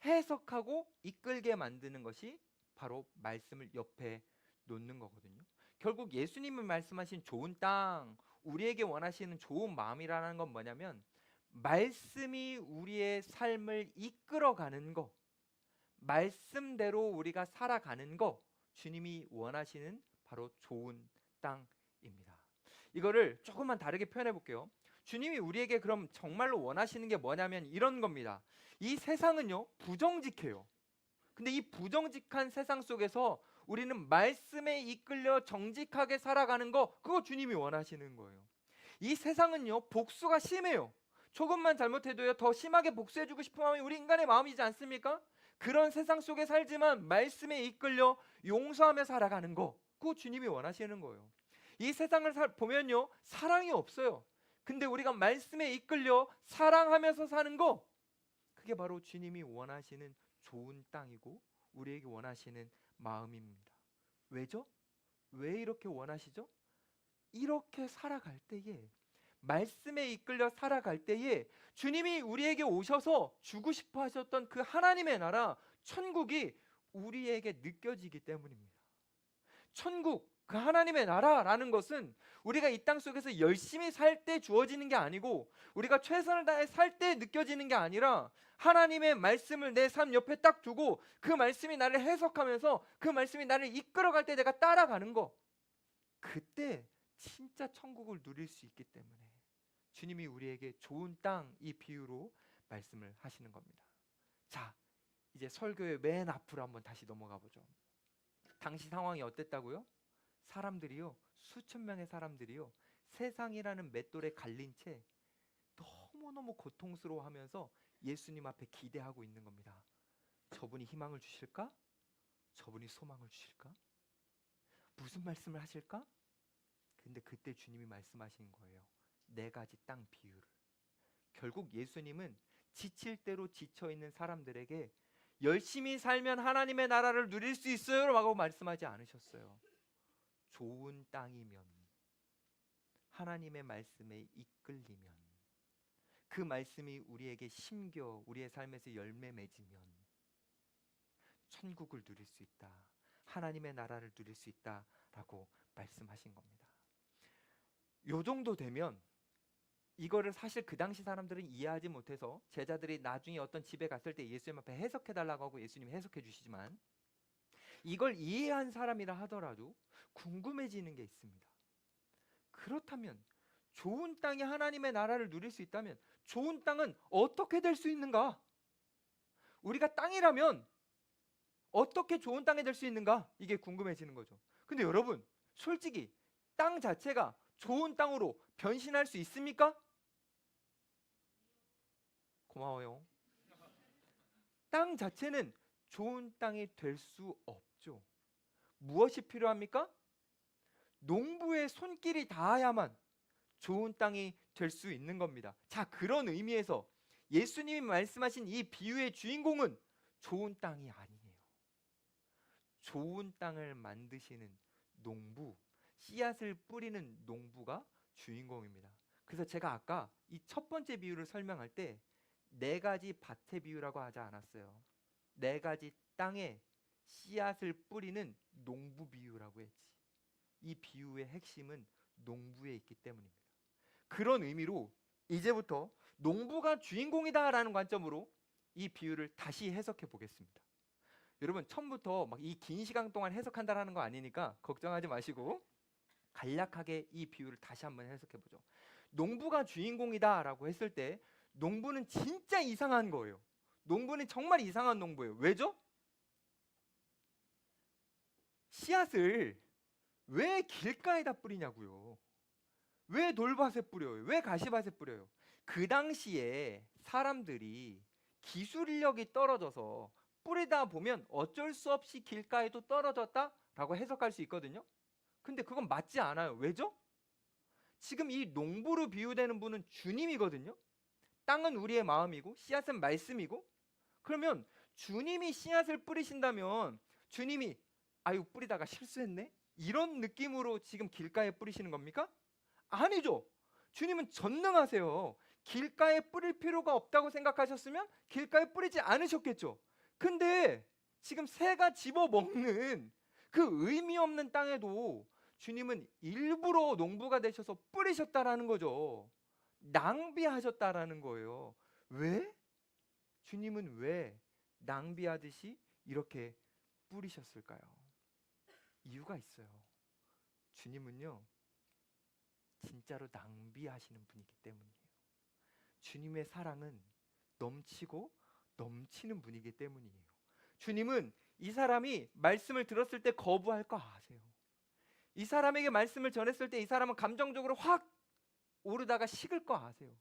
[SPEAKER 1] 해석하고 이끌게 만드는 것이 바로 말씀을 옆에 놓는 거거든요. 결국 예수님이 말씀하신 좋은 땅, 우리에게 원하시는 좋은 마음이라는 건 뭐냐면, 말씀이 우리의 삶을 이끌어가는 거, 말씀대로 우리가 살아가는 거, 주님이 원하시는 바로 좋은 땅입니다. 이거를 조금만 다르게 표현해 볼게요. 주님이 우리에게 그럼 정말로 원하시는 게 뭐냐면 이런 겁니다. 이 세상은요, 부정직해요. 근데 이 부정직한 세상 속에서 우리는 말씀에 이끌려 정직하게 살아가는 거, 그거 주님이 원하시는 거예요. 이 세상은요, 복수가 심해요. 조금만 잘못해도요, 더 심하게 복수해주고 싶은 마음이 우리 인간의 마음이지 않습니까? 그런 세상 속에 살지만 말씀에 이끌려 용서하며 살아가는 거, 그거 주님이 원하시는 거예요. 이 세상을 보면요, 사랑이 없어요. 근데 우리가 말씀에 이끌려 사랑하면서 사는 거, 그게 바로 주님이 원하시는 좋은 땅이고 우리에게 원하시는 마음입니다. 왜죠? 왜 이렇게 원하시죠? 이렇게 살아갈 때에 말씀에 이끌려 살아갈 때에 주님이 우리에게 오셔서 주고 싶어 하셨던 그 하나님의 나라 천국이 우리에게 느껴지기 때문입니다. 천국, 그 하나님의 나라라는 것은 우리가 이 땅 속에서 열심히 살 때 주어지는 게 아니고 우리가 최선을 다해 살 때 느껴지는 게 아니라 하나님의 말씀을 내 삶 옆에 딱 두고 그 말씀이 나를 해석하면서 그 말씀이 나를 이끌어갈 때 내가 따라가는 거, 그때 진짜 천국을 누릴 수 있기 때문에 주님이 우리에게 좋은 땅, 이 비유로 말씀을 하시는 겁니다. 자, 이제 설교의 맨 앞으로 한번 다시 넘어가 보죠. 당시 상황이 어땠다고요? 사람들이요, 수천 명의 사람들이요, 세상이라는 맷돌에 갈린 채 너무너무 고통스러워하면서 예수님 앞에 기대하고 있는 겁니다. 저분이 희망을 주실까? 저분이 소망을 주실까? 무슨 말씀을 하실까? 근데 그때 주님이 말씀하시는 거예요. 네 가지 땅 비유를. 결국 예수님은 지칠 대로 지쳐있는 사람들에게 열심히 살면 하나님의 나라를 누릴 수 있어요 라고 말씀하지 않으셨어요. 좋은 땅이면, 하나님의 말씀에 이끌리면, 그 말씀이 우리에게 심겨 우리의 삶에서 열매 맺으면 천국을 누릴 수 있다, 하나님의 나라를 누릴 수 있다라고 말씀하신 겁니다. 요 정도 되면, 이거를 사실 그 당시 사람들은 이해하지 못해서 제자들이 나중에 어떤 집에 갔을 때 예수님 앞에 해석해 달라고 하고 예수님이 해석해 주시지만, 이걸 이해한 사람이라 하더라도 궁금해지는 게 있습니다. 그렇다면 좋은 땅이 하나님의 나라를 누릴 수 있다면 좋은 땅은 어떻게 될 수 있는가? 우리가 땅이라면 어떻게 좋은 땅이 될 수 있는가? 이게 궁금해지는 거죠. 근데 여러분, 솔직히 땅 자체가 좋은 땅으로 변신할 수 있습니까? 고마워요. 땅 자체는 좋은 땅이 될 수 없죠. 무엇이 필요합니까? 농부의 손길이 닿아야만 좋은 땅이 될 수 있는 겁니다. 자, 그런 의미에서 예수님이 말씀하신 이 비유의 주인공은 좋은 땅이 아니에요. 좋은 땅을 만드시는 농부, 씨앗을 뿌리는 농부가 주인공입니다. 그래서 제가 아까 이 첫 번째 비유를 설명할 때 네 가지 밭의 비유라고 하지 않았어요. 네 가지 땅에 씨앗을 뿌리는 농부 비유라고 했지. 이 비유의 핵심은 농부에 있기 때문입니다. 그런 의미로 이제부터 농부가 주인공이다라는 관점으로 이 비유를 다시 해석해 보겠습니다. 여러분, 처음부터 막 이 긴 시간 동안 해석한다라는 거 아니니까 걱정하지 마시고 간략하게 이 비유를 다시 한번 해석해 보죠. 농부가 주인공이다라고 했을 때 농부는 진짜 이상한 거예요. 농부는 정말 이상한 농부예요. 왜죠? 씨앗을 왜 길가에다 뿌리냐고요. 왜 돌밭에 뿌려요? 왜 가시밭에 뿌려요? 그 당시에 사람들이 기술력이 떨어져서 뿌리다 보면 어쩔 수 없이 길가에도 떨어졌다라고 해석할 수 있거든요. 근데 그건 맞지 않아요. 왜죠? 지금 이 농부로 비유되는 분은 주님이거든요. 땅은 우리의 마음이고 씨앗은 말씀이고, 그러면 주님이 씨앗을 뿌리신다면 주님이 아유 뿌리다가 실수했네? 이런 느낌으로 지금 길가에 뿌리시는 겁니까? 아니죠. 주님은 전능하세요. 길가에 뿌릴 필요가 없다고 생각하셨으면 길가에 뿌리지 않으셨겠죠. 근데 지금 새가 집어먹는 그 의미 없는 땅에도 주님은 일부러 농부가 되셔서 뿌리셨다라는 거죠. 낭비하셨다라는 거예요. 왜? 주님은 왜 낭비하듯이 이렇게 뿌리셨을까요? 이유가 있어요. 주님은요, 진짜로 낭비하시는 분이기 때문이에요. 주님의 사랑은 넘치고 넘치는 분이기 때문이에요. 주님은 이 사람이 말씀을 들었을 때 거부할 거 아세요. 이 사람에게 말씀을 전했을 때 이 사람은 감정적으로 확 오르다가 식을 거 아세요.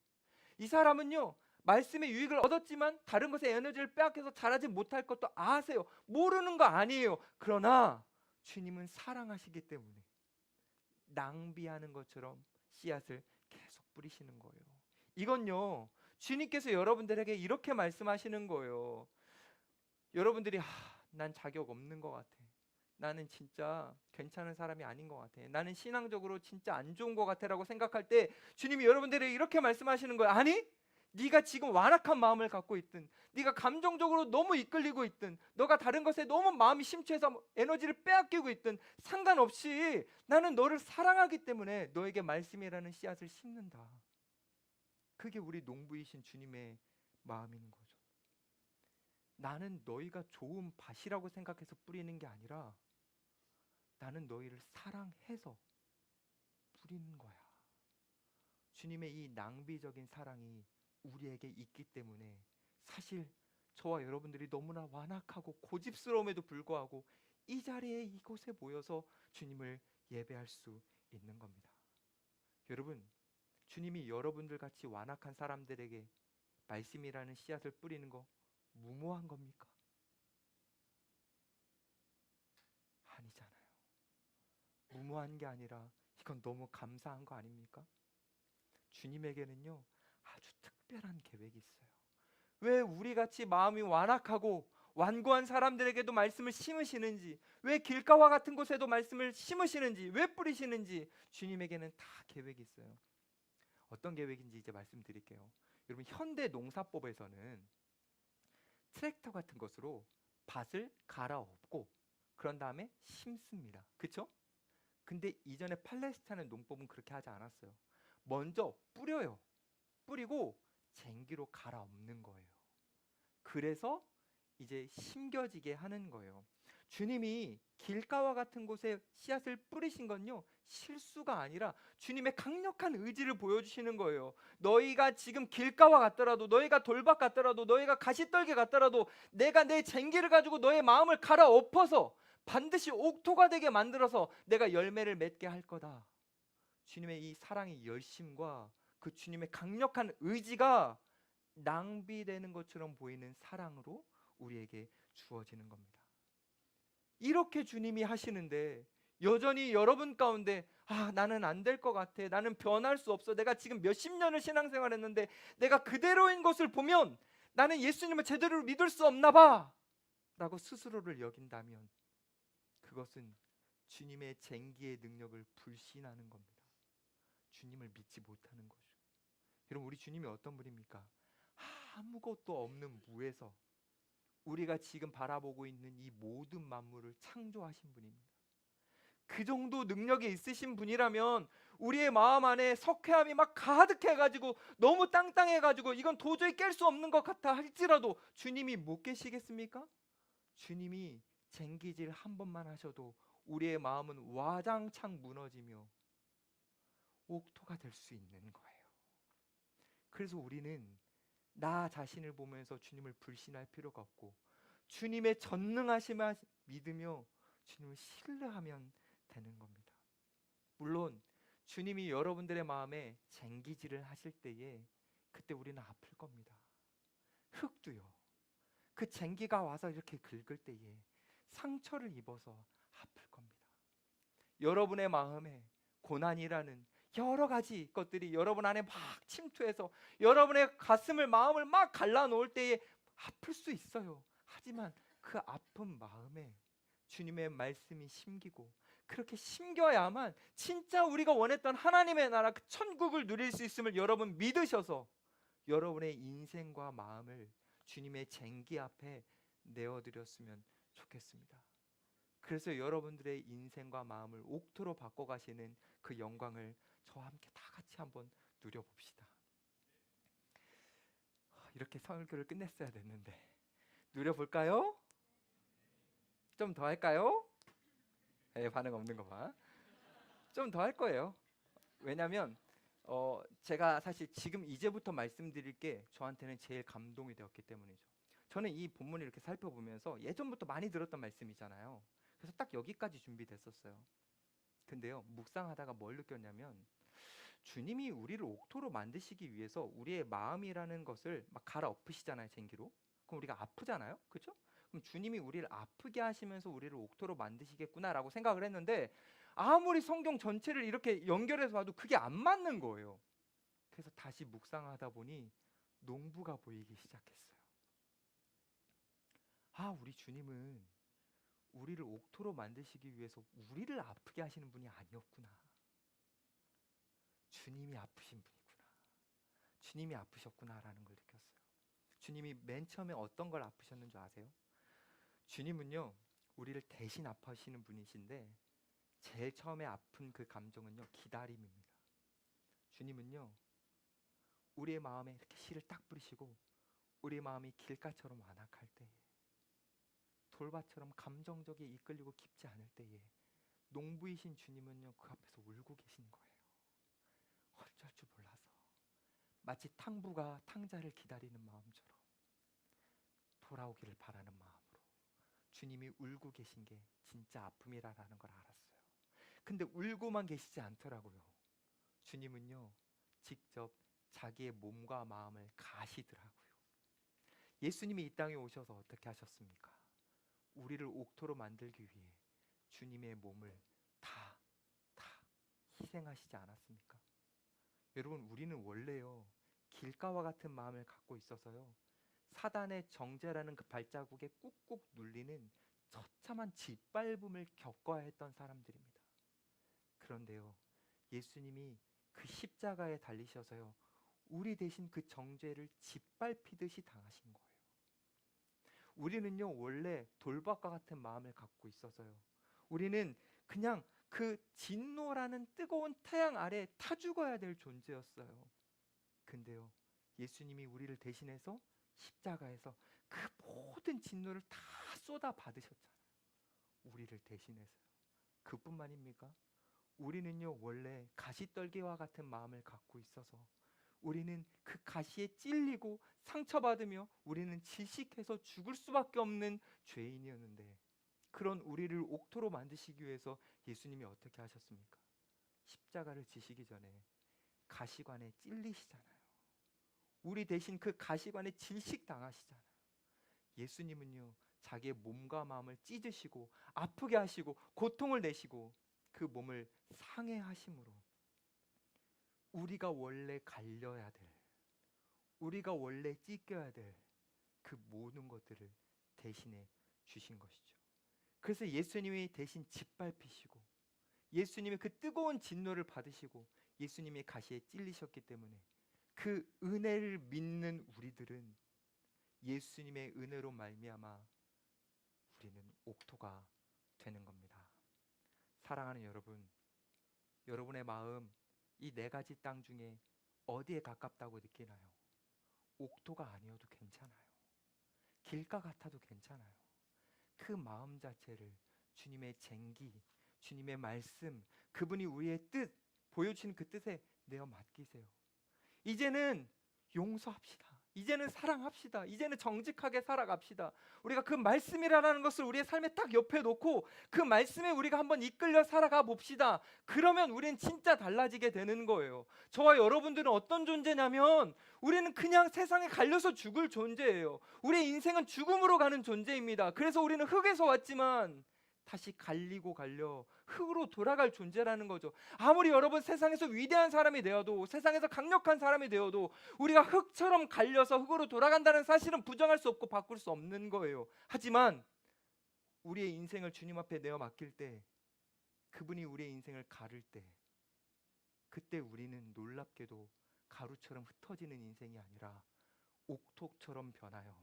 [SPEAKER 1] 이 사람은요, 말씀의 유익을 얻었지만 다른 것에 에너지를 빼앗겨서 잘하지 못할 것도 아세요. 모르는 거 아니에요. 그러나 주님은 사랑하시기 때문에 낭비하는 것처럼 씨앗을 계속 뿌리시는 거예요. 이건요, 주님께서 여러분들에게 이렇게 말씀하시는 거예요. 여러분들이 난 자격 없는 것 같아. 나는 진짜 괜찮은 사람이 아닌 것 같아. 나는 신앙적으로 진짜 안 좋은 것 같아라고 생각할 때 주님이 여러분들에게 이렇게 말씀하시는 거예요. 아니, 네가 지금 완악한 마음을 갖고 있든, 네가 감정적으로 너무 이끌리고 있든, 너가 다른 것에 너무 마음이 심취해서 에너지를 빼앗기고 있든 상관없이 나는 너를 사랑하기 때문에 너에게 말씀이라는 씨앗을 심는다. 그게 우리 농부이신 주님의 마음인 거죠. 나는 너희가 좋은 밭이라고 생각해서 뿌리는 게 아니라 나는 너희를 사랑해서 뿌리는 거야. 주님의 이 낭비적인 사랑이 우리에게 있기 때문에 사실 저와 여러분들이 너무나 완악하고 고집스러움에도 불구하고 이 자리에 이곳에 모여서 주님을 예배할 수 있는 겁니다. 여러분, 주님이 여러분들 같이 완악한 사람들에게 말씀이라는 씨앗을 뿌리는 거 무모한 겁니까? 아니잖아요. 무모한 게 아니라 이건 너무 감사한 거 아닙니까? 주님에게는요, 아주 특별한 계획이 있어요. 왜 우리같이 마음이 완악하고 완고한 사람들에게도 말씀을 심으시는지, 왜 길가와 같은 곳에도 말씀을 심으시는지, 왜 뿌리시는지 주님에게는 다 계획이 있어요. 어떤 계획인지 이제 말씀드릴게요. 여러분, 현대 농사법에서는 트랙터 같은 것으로 밭을 갈아엎고 그런 다음에 심습니다. 그렇죠? 근데 이전에 팔레스타인 농법은 그렇게 하지 않았어요. 먼저 뿌려요. 뿌리고 쟁기로 갈아엎는 거예요. 그래서 이제 심겨지게 하는 거예요. 주님이 길가와 같은 곳에 씨앗을 뿌리신 건요, 실수가 아니라 주님의 강력한 의지를 보여주시는 거예요. 너희가 지금 길가와 같더라도, 너희가 돌밭 같더라도, 너희가 가시떨기 같더라도 내가 내 쟁기를 가지고 너의 마음을 갈아엎어서 반드시 옥토가 되게 만들어서 내가 열매를 맺게 할 거다. 주님의 이 사랑의 열심과 그 주님의 강력한 의지가 낭비되는 것처럼 보이는 사랑으로 우리에게 주어지는 겁니다. 이렇게 주님이 하시는데 여전히 여러분 가운데 나는 안 될 것 같아, 나는 변할 수 없어, 내가 지금 몇십 년을 신앙생활했는데 내가 그대로인 것을 보면 나는 예수님을 제대로 믿을 수 없나 봐 라고 스스로를 여긴다면 그것은 주님의 쟁기의 능력을 불신하는 겁니다. 주님을 믿지 못하는 거죠. 여러분, 우리 주님이 어떤 분입니까? 아무것도 없는 무에서 우리가 지금 바라보고 있는 이 모든 만물을 창조하신 분입니다. 그 정도 능력이 있으신 분이라면 우리의 마음 안에 석회암이 막 가득해가지고 너무 땅땅해가지고 이건 도저히 깰 수 없는 것 같아 할지라도 주님이 못 계시겠습니까? 주님이 쟁기질 한 번만 하셔도 우리의 마음은 와장창 무너지며 옥토가 될 수 있는 거예요. 그래서 우리는 나 자신을 보면서 주님을 불신할 필요가 없고 주님의 전능하심을 믿으며 주님을 신뢰하면 되는 겁니다. 물론 주님이 여러분들의 마음에 쟁기질을 하실 때에 그때 우리는 아플 겁니다. 흙도요. 그 쟁기가 와서 이렇게 긁을 때에 상처를 입어서 아플 겁니다. 여러분의 마음에 고난이라는 여러 가지 것들이 여러분 안에 막 침투해서 여러분의 가슴을, 마음을 막 갈라놓을 때에 아플 수 있어요. 하지만 그 아픈 마음에 주님의 말씀이 심기고 그렇게 심겨야만 진짜 우리가 원했던 하나님의 나라, 그 천국을 누릴 수 있음을 여러분 믿으셔서 여러분의 인생과 마음을 주님의 쟁기 앞에 내어드렸으면 좋겠습니다. 그래서 여러분들의 인생과 마음을 옥토로 바꿔가시는 그 영광을 저와 함께 다 같이 한번 누려봅시다. 이렇게 설교를 끝냈어야 됐는데 누려볼까요? 좀 더 할까요? 반응 없는 거 봐. 좀 더 할 거예요. 왜냐하면 제가 사실 지금 이제부터 말씀드릴 게 저한테는 제일 감동이 되었기 때문이죠. 저는 이 본문을 이렇게 살펴보면서 예전부터 많이 들었던 말씀이잖아요. 그래서 딱 여기까지 준비됐었어요. 근데요, 묵상하다가 뭘 느꼈냐면 주님이 우리를 옥토로 만드시기 위해서 우리의 마음이라는 것을 막 갈아엎으시잖아요, 쟁기로. 그럼 우리가 아프잖아요, 그렇죠? 그럼 주님이 우리를 아프게 하시면서 우리를 옥토로 만드시겠구나라고 생각을 했는데 아무리 성경 전체를 이렇게 연결해서 봐도 그게 안 맞는 거예요. 그래서 다시 묵상하다 보니 농부가 보이기 시작했어요. 우리 주님은 우리를 옥토로 만드시기 위해서 우리를 아프게 하시는 분이 아니었구나. 주님이 아프신 분이구나. 주님이 아프셨구나라는 걸 느꼈어요. 주님이 맨 처음에 어떤 걸 아프셨는 줄 아세요? 주님은요, 우리를 대신 아파하시는 분이신데 제일 처음에 아픈 그 감정은요, 기다림입니다. 주님은요, 우리의 마음에 이렇게 씨를 딱 뿌리시고 우리의 마음이 길가처럼 완악할 때에, 돌밭처럼 감정적에 이끌리고 깊지 않을 때에 농부이신 주님은요, 그 앞에서 울고 계신 거예요. 어쩔 줄 몰라서. 마치 탕부가 탕자를 기다리는 마음처럼 돌아오기를 바라는 마음으로 주님이 울고 계신 게 진짜 아픔이라는 걸 알았어요. 근데 울고만 계시지 않더라고요. 주님은요, 직접 자기의 몸과 마음을 가시더라고요. 예수님이 이 땅에 오셔서 어떻게 하셨습니까? 우리를 옥토로 만들기 위해 주님의 몸을 다 희생하시지 않았습니까? 여러분, 우리는 원래요, 길가와 같은 마음을 갖고 있어서요, 사단의 정죄라는 그 발자국에 꾹꾹 눌리는 처참한 짓밟음을 겪어야 했던 사람들입니다. 그런데요, 예수님이 그 십자가에 달리셔서요, 우리 대신 그 정죄를 짓밟히듯이 당하신 거예요. 우리는요, 원래 돌박과 같은 마음을 갖고 있어서요, 우리는 그냥 그 진노라는 뜨거운 태양 아래 타 죽어야 될 존재였어요. 근데요, 예수님이 우리를 대신해서 십자가에서 그 모든 진노를 다 쏟아 받으셨잖아요. 우리를 대신해서요. 그뿐만입니까? 우리는요, 원래 가시떨기와 같은 마음을 갖고 있어서 우리는 그 가시에 찔리고 상처받으며 우리는 질식해서 죽을 수밖에 없는 죄인이었는데, 그런 우리를 옥토로 만드시기 위해서 예수님이 어떻게 하셨습니까? 십자가를 지시기 전에 가시관에 찔리시잖아요. 우리 대신 그 가시관에 질식당하시잖아요. 예수님은요, 자기의 몸과 마음을 찢으시고 아프게 하시고 고통을 내시고 그 몸을 상해하심으로 우리가 원래 갈려야 될, 우리가 원래 찢겨야 될 그 모든 것들을 대신해 주신 것이죠. 그래서 예수님이 대신 짓밟히시고 예수님이 그 뜨거운 진노를 받으시고 예수님의 가시에 찔리셨기 때문에 그 은혜를 믿는 우리들은 예수님의 은혜로 말미암아 우리는 옥토가 되는 겁니다. 사랑하는 여러분, 여러분의 마음 이 네 가지 땅 중에 어디에 가깝다고 느끼나요? 옥토가 아니어도 괜찮아요. 길가 같아도 괜찮아요. 그 마음 자체를 주님의 쟁기, 주님의 말씀, 그분이 우리의 뜻, 보여주신 그 뜻에 내어 맡기세요. 이제는 용서합시다. 이제는 사랑합시다. 이제는 정직하게 살아갑시다. 우리가 그 말씀이라는 것을 우리의 삶에 딱 옆에 놓고 그 말씀에 우리가 한번 이끌려 살아가 봅시다. 그러면 우리는 진짜 달라지게 되는 거예요. 저와 여러분들은 어떤 존재냐면 우리는 그냥 세상에 갈려서 죽을 존재예요. 우리의 인생은 죽음으로 가는 존재입니다. 그래서 우리는 흙에서 왔지만 다시 갈리고 갈려 흙으로 돌아갈 존재라는 거죠. 아무리 여러분 세상에서 위대한 사람이 되어도, 세상에서 강력한 사람이 되어도 우리가 흙처럼 갈려서 흙으로 돌아간다는 사실은 부정할 수 없고 바꿀 수 없는 거예요. 하지만 우리의 인생을 주님 앞에 내어 맡길 때, 그분이 우리의 인생을 가를 때, 그때 우리는 놀랍게도 가루처럼 흩어지는 인생이 아니라 옥토처럼 변하여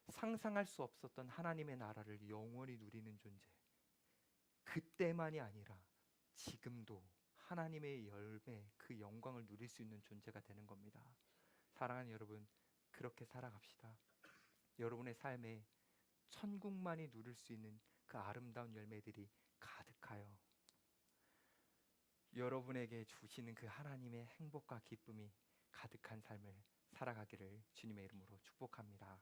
[SPEAKER 1] 상상할 수 없었던 하나님의 나라를 영원히 누리는 존재, 그때만이 아니라 지금도 하나님의 열매, 그 영광을 누릴 수 있는 존재가 되는 겁니다. 사랑하는 여러분, 그렇게 살아갑시다. 여러분의 삶에 천국만이 누릴 수 있는 그 아름다운 열매들이 가득하여 여러분에게 주시는 그 하나님의 행복과 기쁨이 가득한 삶을 살아가기를 주님의 이름으로 축복합니다.